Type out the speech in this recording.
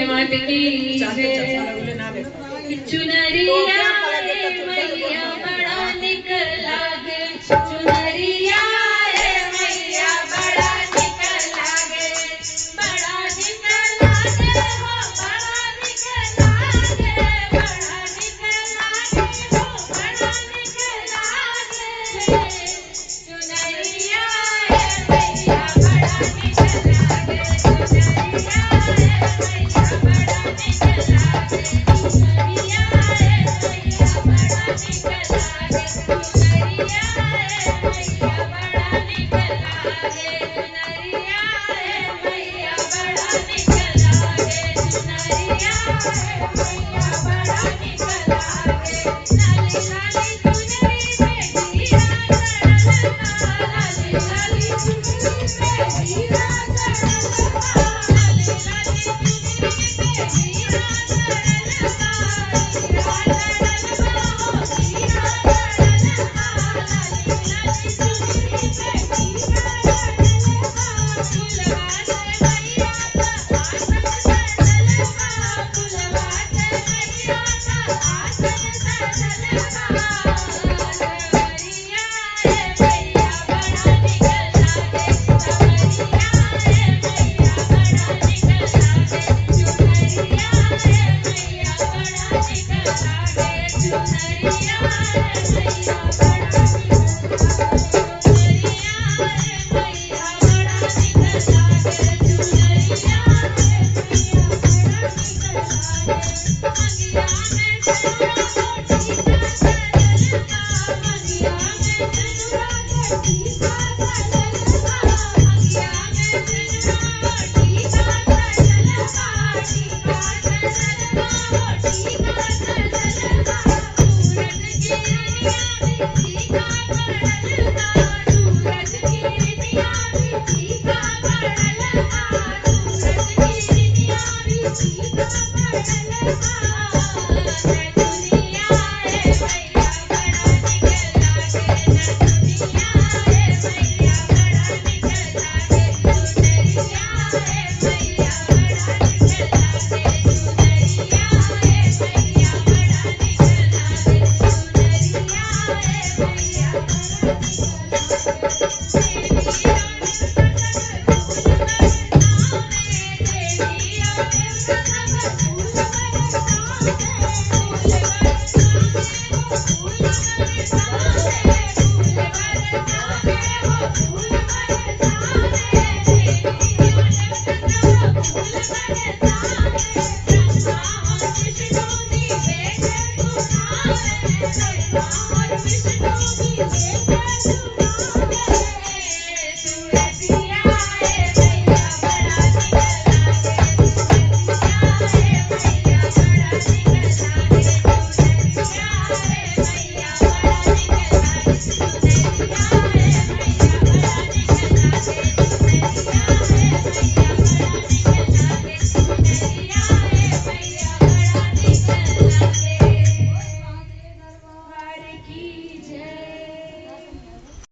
मात की चुनरिया मैया बड़ा निकला गे चुनरिया मैया बड़ा निकला गे बड़ा निकला गे हो बड़ा निकला गे बड़ा निकला गे हो बड़ा निकला गे चुनरिया मैया बड़ा निकला गे चुनरिया मैया बड़ा निकला गे चुनरिया मैया बड़ा निकला गे चुनरिया मैया बड़ा निकला गे चुनरिया मैया बड़ा निकला गे चुनरिया मैया बड़ा निकला गे लाली लाली चुनरी पे हीरा जड़लता लाली लाली चुनरी पे हीरा जड़लता लाली लाली चुनरी पे हीरा जड़लता हीरा जड़लता हो हीरा जड़लता लाली लाली चुनरी पे हीरा जड़लता फुलवा से मैया का आसन सजलता फुलवा से मैया का आसन सजलता सवरिया मैया बड़ा निकला गे सवरिया मैया बड़ा निकला गे चुनरिया मैया बड़ा निकला गे चुनरिया मैया बड़ा चुनरिया मैया बड़ा निकला गे चुनरिया मैया बड़ा निकला गे मंगिया में चनुरा कोठी का सजलता मंगिया में चनुरा कोठी का सजलता मंगिया में चनुरा कोठी का सजलता टीका सजलता हो टीका सजलता सूरज की रनिया भी टीका पड़लता सूरज की रनिया भी टीका पड़लता सूरज की रनिया भी टीका पड़लता दुनिया मैया बड़ा निकला गे दुनिया मैया बड़ा निकला गे चुनरिया मैया बड़ा निकला गे चुनरिया मैया बड़ा निकला गे चुनरिया मैया बड़ा निकला गे देवी और देवता सब